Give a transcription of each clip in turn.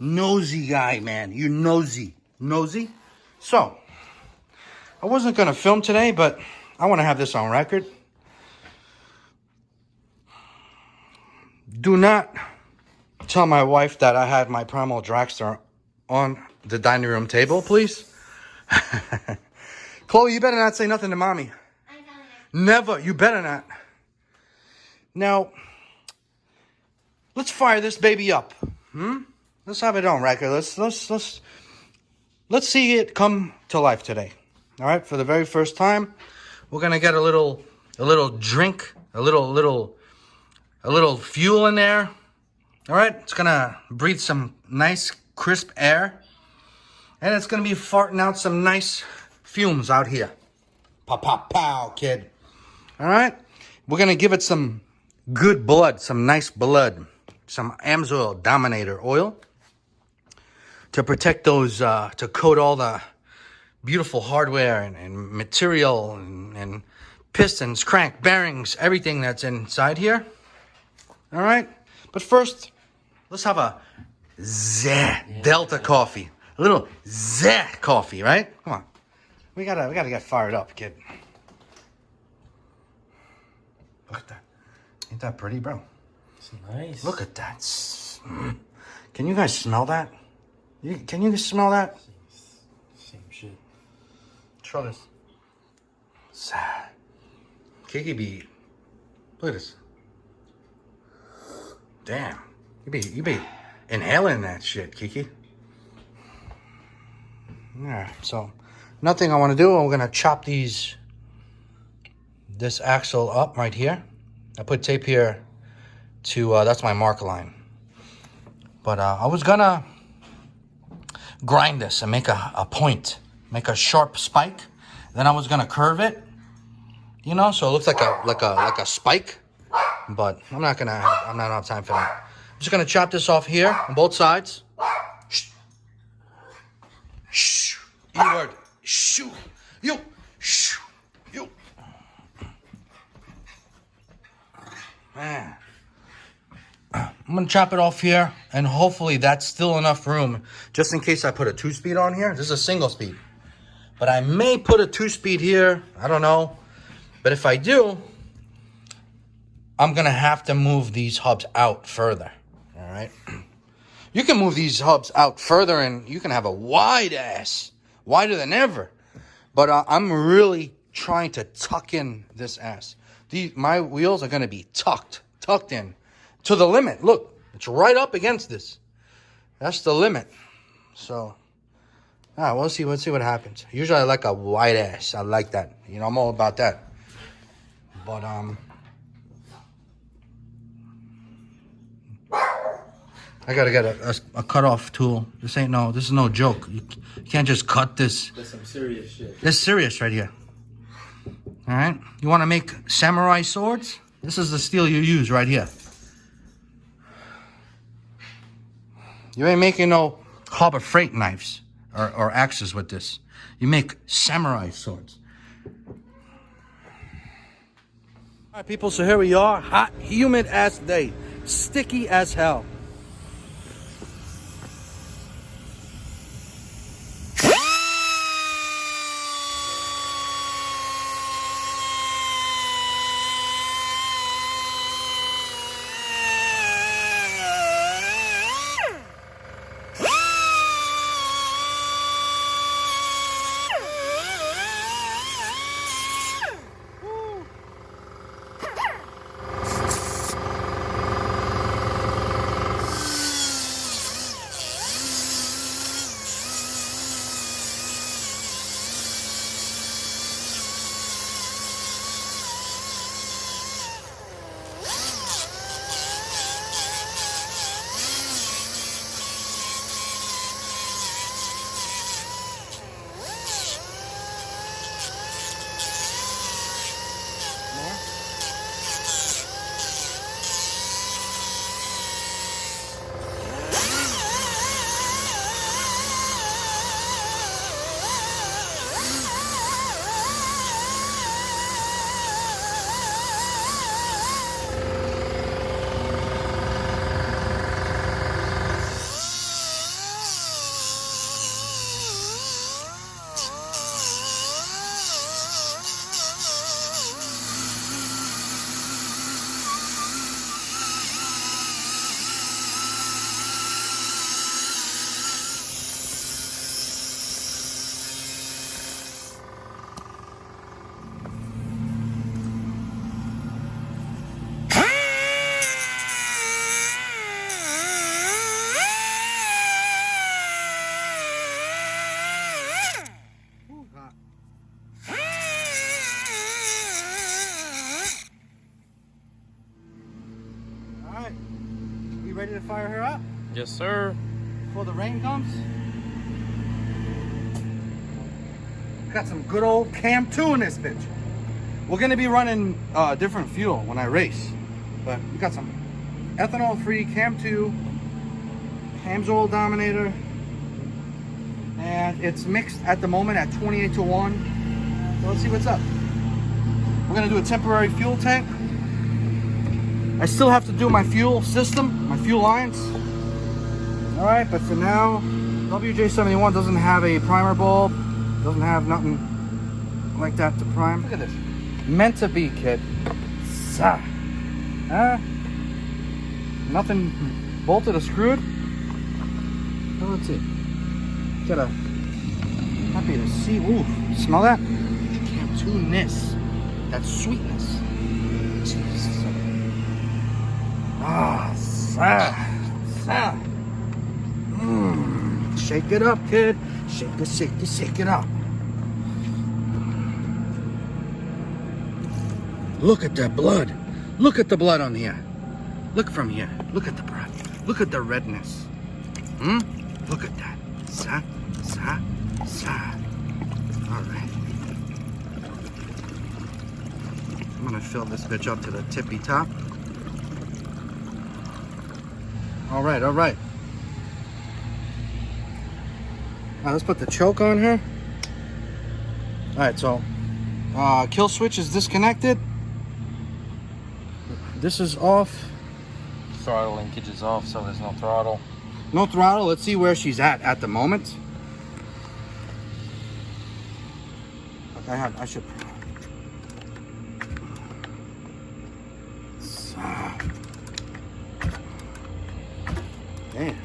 Nosy guy, man. You nosy. Nosy? So, I wasn't going to film today, but I want to have this on record. Do not tell my wife that I had my Primal Dragster on the dining room table, please. Chloe, you better not say nothing to mommy. I don't know. Never. You better not. Now, let's fire this baby up. Let's have it on record. Let's see it come to life today. All right, for the very first time, we're gonna get a little drink, a little fuel in there. All right, it's gonna breathe some nice crisp air, and it's gonna be farting out some nice fumes out here. Pow pow pow, kid. All right, we're gonna give it some good blood, some nice blood, some Amsoil Dominator oil to protect those, to coat all the beautiful hardware and material and pistons, crank, bearings, everything that's inside here. All right, but first, let's have a Delta coffee, a little coffee, right? Come on, we gotta get fired up, kid. Look at that, ain't that pretty, bro? It's nice. Look at that. Can you guys smell that? Can you smell that? Same shit. Try this. Kiki be. Look at this. Damn. You be inhaling that shit, Kiki. Yeah, so nothing I want to do. I'm gonna chop this axle up right here. I put tape here to that's my mark line. But I was gonna grind this and make a point, make a sharp spike. Then I was gonna curve it, you know, so it looks like a spike. But I'm not gonna have time for that. I'm just gonna chop this off here on both sides. Shh. Shh. E-word. Shoo. You. Shoo. You. Man. I'm going to chop it off here, and hopefully that's still enough room, just in case I put a 2-speed on here. This is a single speed. But I may put a 2-speed here. I don't know. But if I do, I'm going to have to move these hubs out further. All right? You can move these hubs out further, and you can have a wide ass. Wider than ever. But I'm really trying to tuck in this ass. My wheels are going to be tucked in. To the limit. Look, it's right up against this. That's the limit. So, we'll see what happens. Usually I like a wide ass. I like that. You know, I'm all about that. But, I gotta get a cutoff tool. This is no joke. You can't just cut this. That's some serious shit. This is serious right here. All right? You want to make samurai swords? This is the steel you use right here. You ain't making no Harbor Freight knives or axes with this. You make samurai swords. All right, people, so here we are. Hot, humid ass day. Sticky as hell. to fire her up Yes, sir. before the rain comes? Got some good old Cam 2 in this bitch. We're gonna be running different fuel when I race, but we got some ethanol-free Cam 2, Cam's Oil Dominator, and it's mixed at the moment at 28 to 1. So let's see what's up. We're gonna do a temporary fuel tank. I still have to do my fuel system, my fuel lines. All right, but for now, WJ71 doesn't have a primer bulb, doesn't have nothing like that to prime. Look at this. Meant to be, kid. Huh? Nothing bolted or screwed? Oh, let's see. Gotta, happy to see. Ooh, smell that? Cam 2-ness. That sweetness. Jesus. Ah, shake it up, kid. Shake it up. Look at that blood. Look at the blood on here. Look from here. Look at the blood. Look at the redness. Look at that. Sa. All right. I'm gonna fill this bitch up to the tippy top. All right. All right, let's put the choke on her. All right, so kill switch is disconnected. This is off. Throttle linkage is off, so there's no throttle. No throttle. Let's see where she's at the moment. Look, I should. Damn.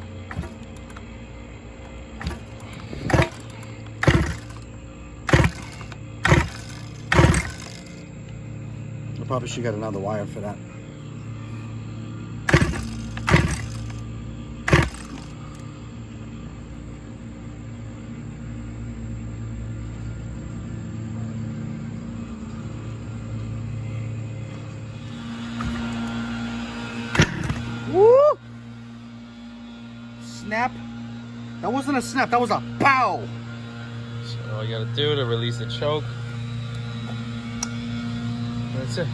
I probably should get another wire for that. Woo! Snap. That wasn't a snap, that was a pow. So all you gotta do to release the choke. That's it.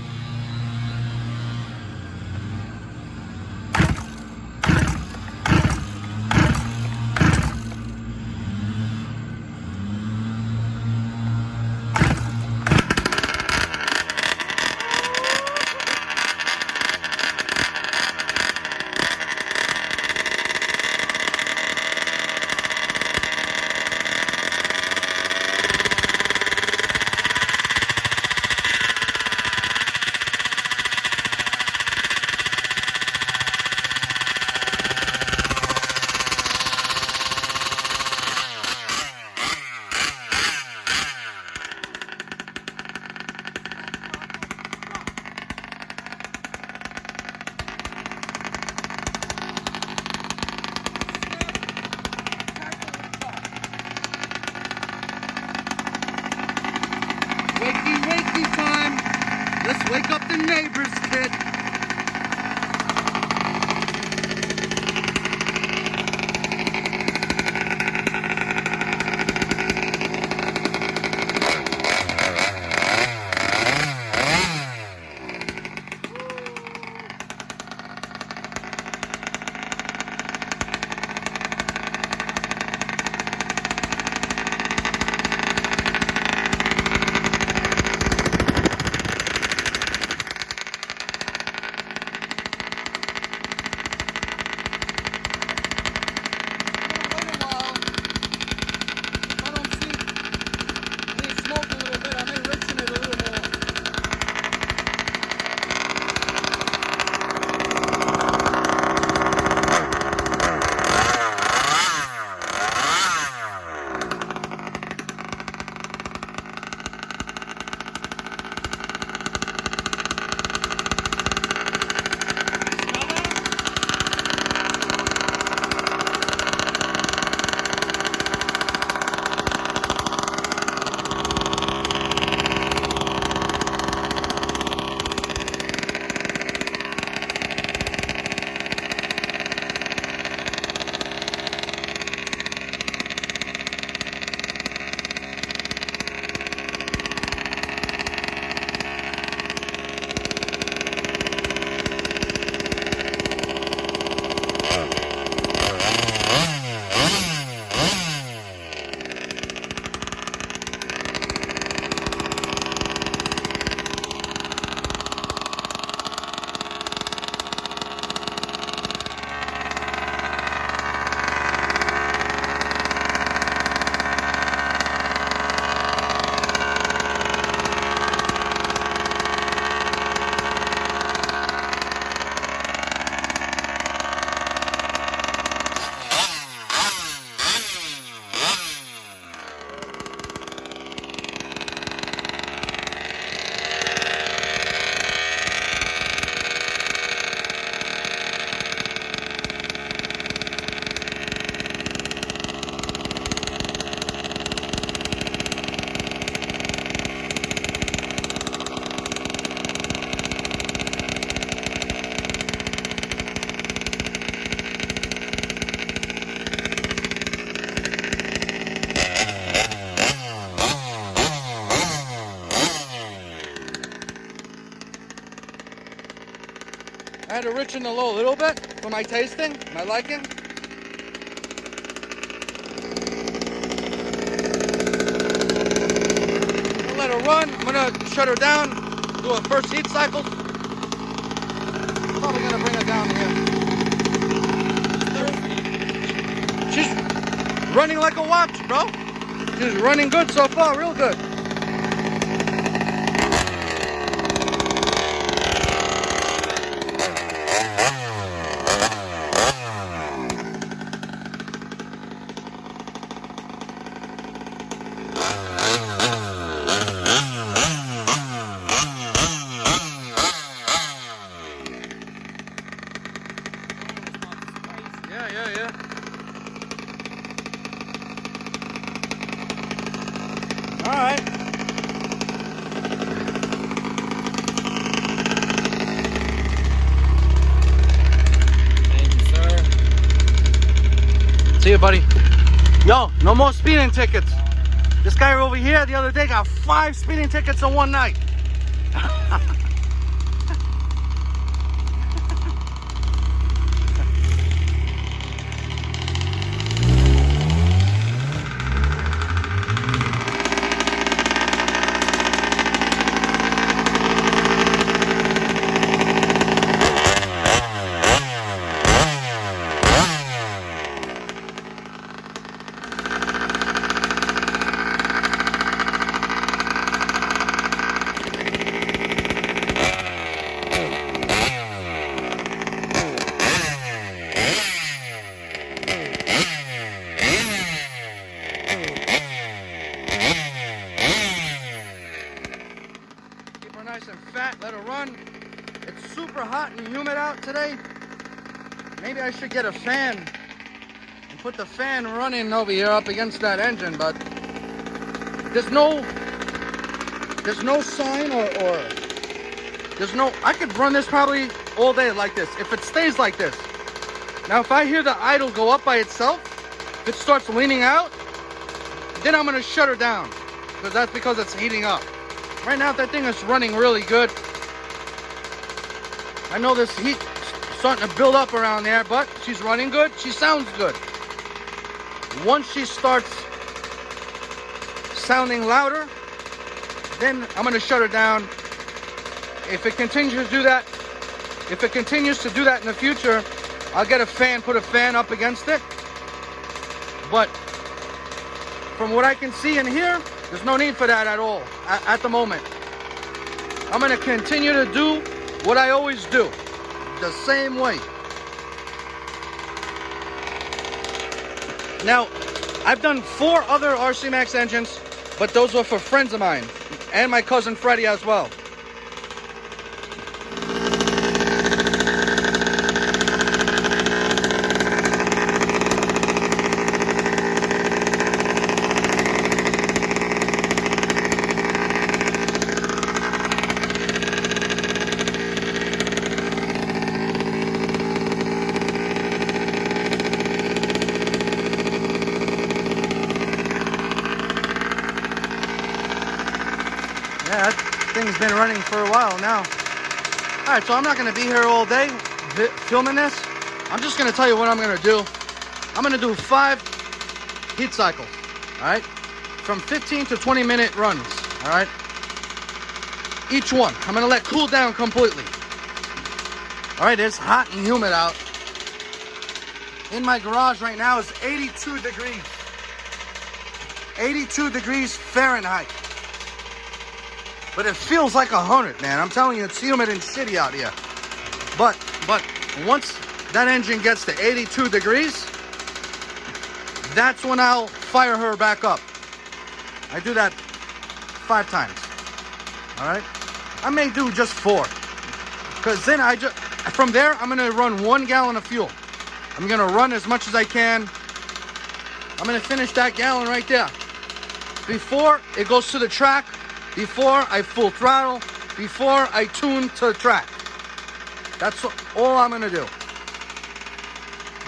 to richen the low a little bit for my tasting, my liking. I'll let her run. I'm gonna shut her down, do a first heat cycle. Probably gonna bring her down here. She's running like a watch, bro. She's running good so far, real good. Yeah. All right. Thank you, sir. See you, buddy. Yo, no more speeding tickets. This guy over here the other day got 5 speeding tickets in one night. Nice and fat, let her run. It's super hot and humid out today. Maybe I should get a fan and put the fan running over here up against that engine, but there's no sign or there's no, I could run this probably all day like this if it stays like this. Now if I hear the idle go up by itself, if it starts leaning out, then I'm gonna shut her down because it's heating up. Right now, that thing is running really good. I know this heat starting to build up around there, but she's running good. She sounds good. Once she starts sounding louder, then I'm going to shut her down. If it continues to do that, in the future, I'll get a fan, put a fan up against it. But from what I can see in here, there's no need for that at all, at the moment. I'm gonna continue to do what I always do, the same way. Now, I've done 4 other RCMAX engines, but those were for friends of mine, and my cousin Freddie as well. Yeah, that thing's been running for a while now. All right, so I'm not going to be here all day filming this. I'm just going to tell you what I'm going to do. I'm going to do 5 heat cycles, all right? From 15 to 20-minute runs, all right? Each one. I'm going to let cool down completely. All right, it's hot and humid out. In my garage right now is 82 degrees. 82 degrees Fahrenheit. But it feels like 100, man. I'm telling you, it's humid and shitty out here. But once that engine gets to 82 degrees, that's when I'll fire her back up. I do that 5 times. All right? I may do just 4. Because then from there, I'm going to run 1 gallon of fuel. I'm going to run as much as I can. I'm going to finish that gallon right there. Before it goes to the track, before I full throttle, before I tune to the track. That's all I'm gonna do. All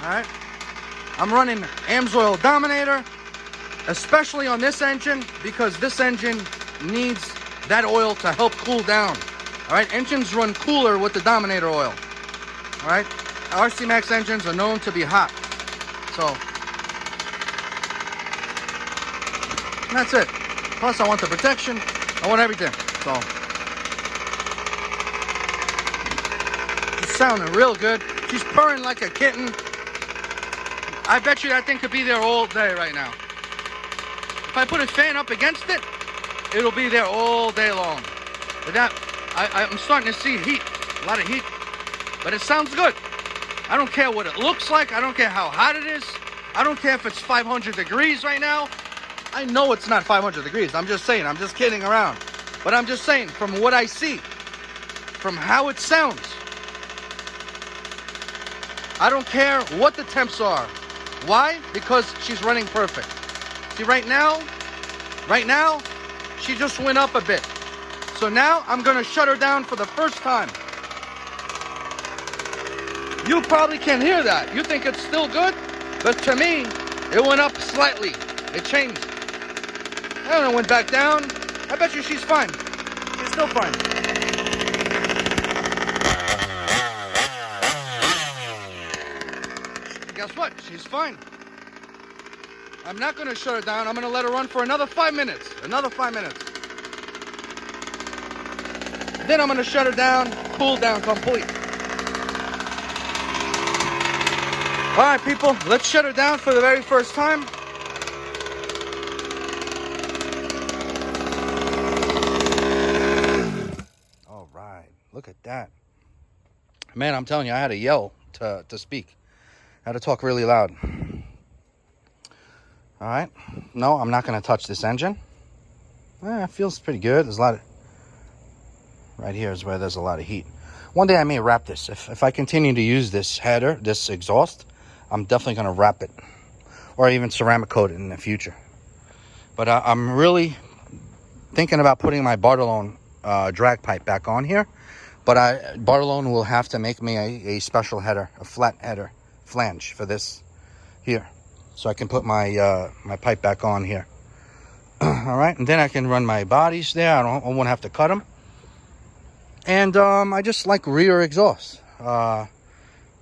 right? I'm running AMSOIL Dominator, especially on this engine, because this engine needs that oil to help cool down. All right? Engines run cooler with the Dominator oil. All right, RCMAX engines are known to be hot, so that's it. Plus, I want the protection. I want everything. So, she's sounding real good. She's purring like a kitten. I bet you that thing could be there all day right now. If I put a fan up against it, it'll be there all day long. But that, I'm starting to see heat, a lot of heat. But it sounds good. I don't care what it looks like. I don't care how hot it is. I don't care if it's 500 degrees right now. I know it's not 500 degrees. I'm just saying. I'm just kidding around. But I'm just saying, from what I see, from how it sounds, I don't care what the temps are. Why? Because she's running perfect. See, right now, she just went up a bit. So now I'm going to shut her down for the first time. You probably can't hear that. You think it's still good? But to me, it went up slightly. It changed. I don't know, it went back down. I bet you she's fine. She's still fine. Guess what? She's fine. I'm not going to shut her down. I'm going to let her run for another 5 minutes. Another 5 minutes. Then I'm going to shut her down, cool down complete. All right, people, let's shut her down for the very first time. All right, look at that. Man, I'm telling you, I had to yell to speak. I had to talk really loud. All right, no, I'm not going to touch this engine. It feels pretty good. There's a lot of... Right here is where there's a lot of heat. One day I may wrap this. If I continue to use this header, this exhaust, I'm definitely going to wrap it. Or even ceramic coat it in the future. But I'm really thinking about putting my Bartolone drag pipe back on here. But Bartolone will have to make me a special header, a flat header flange for this here. So I can put my my pipe back on here. All right, and then I can run my bodies there. I won't have to cut them. And I just like rear exhaust.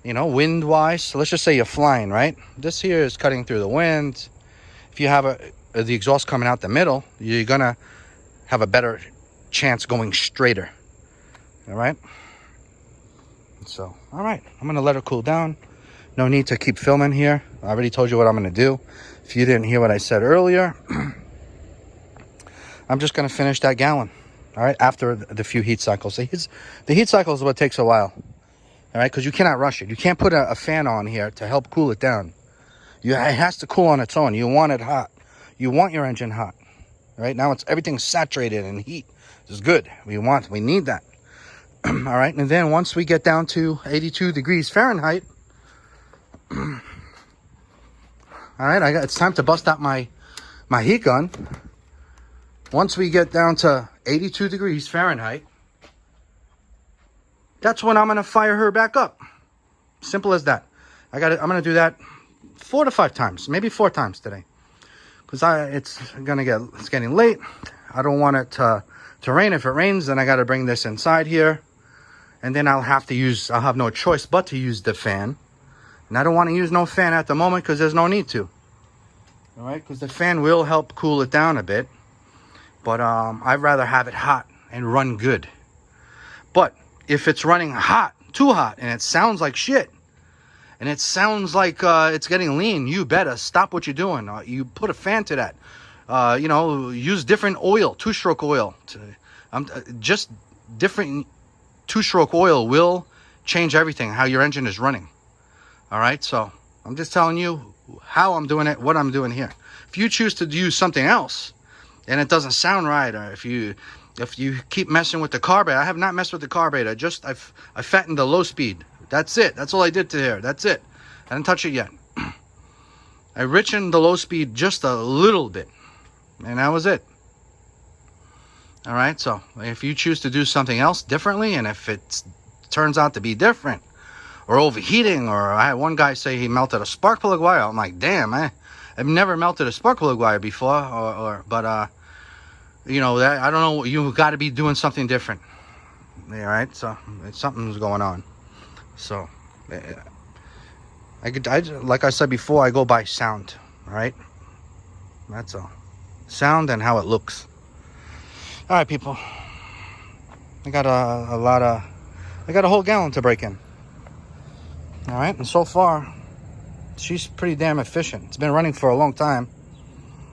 You know, wind-wise. So let's just say you're flying, right? This here is cutting through the wind. If you have the exhaust coming out the middle, you're going to have a better chance going straighter. All right? So, all right. I'm going to let her cool down. No need to keep filming here. I already told you what I'm going to do. If you didn't hear what I said earlier, I'm just going to finish that gallon. All right, after the few heat cycles. The heat cycle is what takes a while. All right, because you cannot rush it. You can't put a fan on here to help cool it down. It has to cool on its own. You want it hot. You want your engine hot. All right, now everything's saturated in heat. This is good. We need that. All right, and then once we get down to 82 degrees Fahrenheit, all right, it's time to bust out my heat gun. Once we get down to 82 degrees Fahrenheit, that's when I'm going to fire her back up. Simple as that. I'm going to do that 4 to 5 times, maybe 4 times today. Because it's getting late. I don't want it to rain. If it rains, then I got to bring this inside here. And then I'll have no choice but to use the fan. And I don't want to use no fan at the moment because there's no need to. All right, because the fan will help cool it down a bit. But I'd rather have it hot and run good. But if it's running hot, too hot, and it sounds like shit, and it sounds like it's getting lean, you better stop what you're doing. You put a fan to that. You know, use different oil, 2-stroke oil. Just different 2-stroke oil will change everything, how your engine is running. All right, so I'm just telling you how I'm doing it, what I'm doing here. If you choose to use something else, and it doesn't sound right, or if you keep messing with the carburetor, I have not messed with the carburetor. I fattened the low speed. That's it. That's all I did to here. That's it. I didn't touch it yet. I richened the low speed just a little bit, and that was it. All right. So if you choose to do something else differently, and if it turns out to be different, or overheating, or I had one guy say he melted a spark plug wire. I'm like, damn, I've never melted a spark plug wire before, but you know, that I don't know. You got to be doing something different. All right, so something's going on. So Like I said before, I go by sound, all right? That's all. Sound and how it looks. All right, people. I got I got a whole gallon to break in. All right, and so far, she's pretty damn efficient. It's been running for a long time.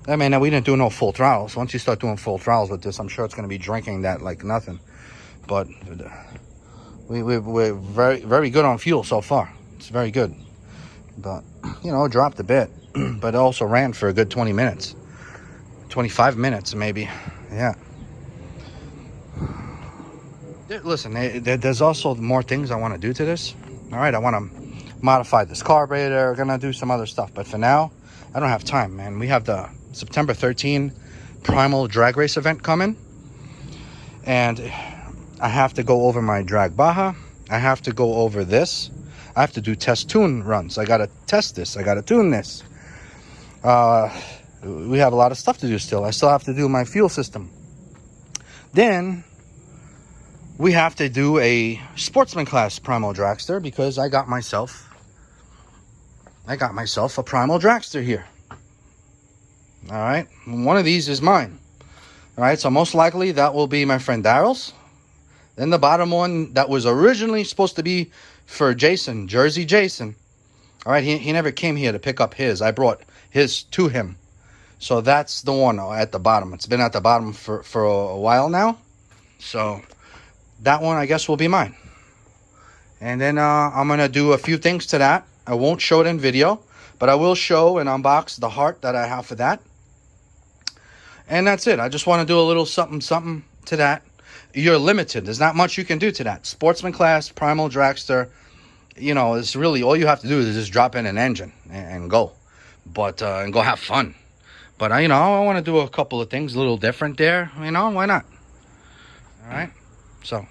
I mean, we didn't do no full throttles. Once you start doing full throttles with this, I'm sure it's going to be drinking that like nothing. But we're very, very good on fuel so far. It's very good. But, you know, it dropped a bit. But it also ran for a good 20 minutes. 25 minutes, maybe. Yeah. Listen, there's also more things I want to do to this. All right, I want to modify this carburetor. We're going to do some other stuff. But for now, I don't have time, man. We have the September 13 Primal drag race event coming. And I have to go over my drag Baja. I have to go over this. I have to do test tune runs. I got to test this. I got to tune this. We have a lot of stuff to do still. I still have to do my fuel system. Then we have to do a sportsman class Primal Dragster because I got myself a Primal Dragster here. All right. One of these is mine. All right. So most likely that will be my friend Daryl's. Then the bottom one that was originally supposed to be for Jason, Jersey Jason. All right. He never came here to pick up his. I brought his to him. So that's the one at the bottom. It's been at the bottom for a while now. So that one, I guess, will be mine. And then I'm going to do a few things to that. I won't show it in video, but I will show and unbox the heart that I have for that. And that's it. I just want to do a little something to that. You're limited. There's not much you can do to that. Sportsman class, Primal Dragster, you know, it's really all you have to do is just drop in an engine and go. But, and go have fun. But, you know, I want to do a couple of things a little different there. You know, why not? All right. So.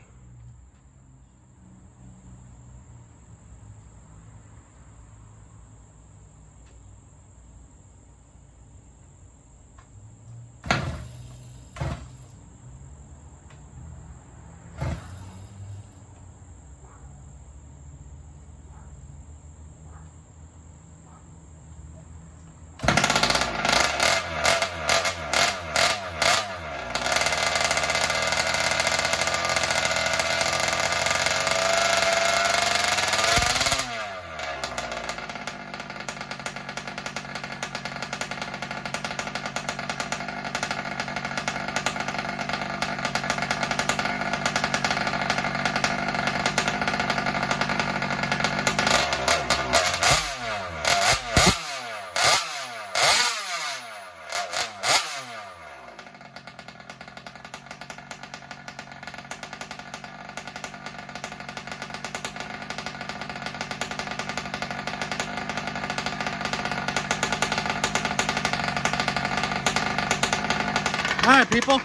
Alright, people,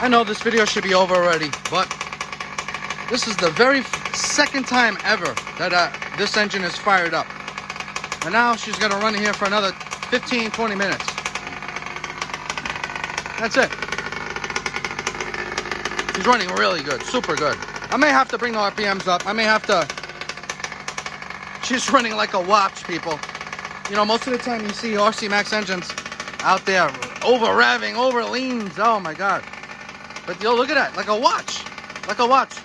I know this video should be over already, but this is the very second time ever that this engine is fired up. And now she's going to run here for another 15-20 minutes. That's it. She's running really good, super good. I may have to bring the RPMs up. I may have to... She's running like a watch, people. You know, most of the time you see RCMAX engines out there over revving, over leans. Oh my god. But yo, look at that, like a watch. Like a watch.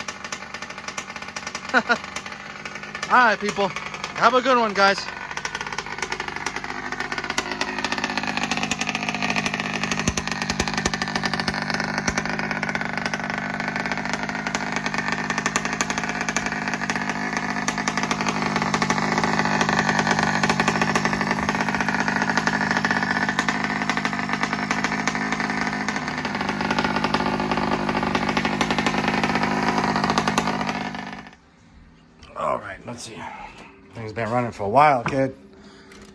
Alright, people. Have a good one, guys. Let's see. Thing's been running for a while, kid.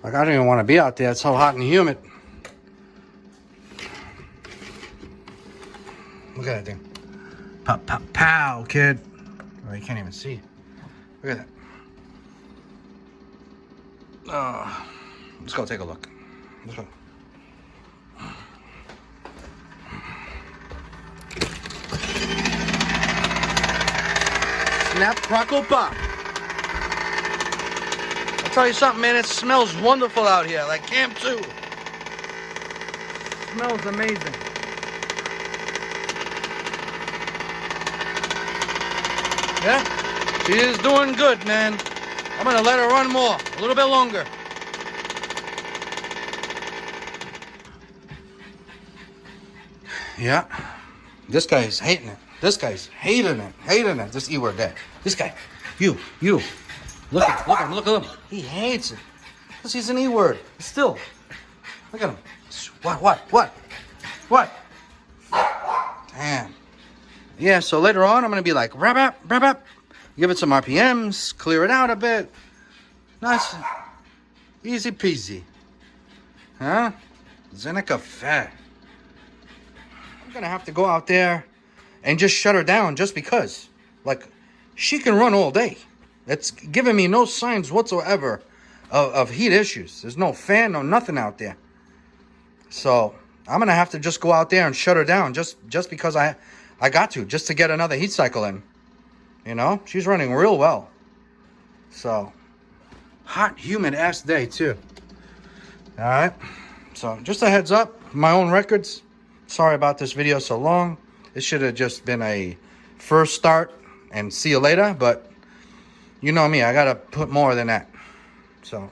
Like, I don't even want to be out there. It's so hot and humid. Look at that thing. Pop, pop, pow, kid. Oh, you can't even see. Look at that. Let's go take a look. Let's go. Snap, crackle, pop. tell you something, man. It smells wonderful out here, like Camp 2. Smells amazing. Yeah, she is doing good, man. I'm gonna let her run more, a little bit longer. Yeah, this guy is hating it. This guy's hating it. This E word there. This guy, you. Look at him. He hates it. Because he's an E word. Still. Look at him. What? Damn. Yeah, so later on, I'm going to be like, rap. Give it some RPMs. Clear it out a bit. Nice. Easy peasy. Huh? Zeneca fat. I'm going to have to go out there and just shut her down just because. Like, she can run all day. It's giving me no signs whatsoever of heat issues. There's no fan, no nothing out there. So I'm going to have to just go out there and shut her down just because I got to, just to get another heat cycle in. You know, she's running real well. So, hot, humid ass day too. All right. So just a heads up, my own records. Sorry about this video so long. It should have just been a first start and see you later. But you know me, I got to put more than that. So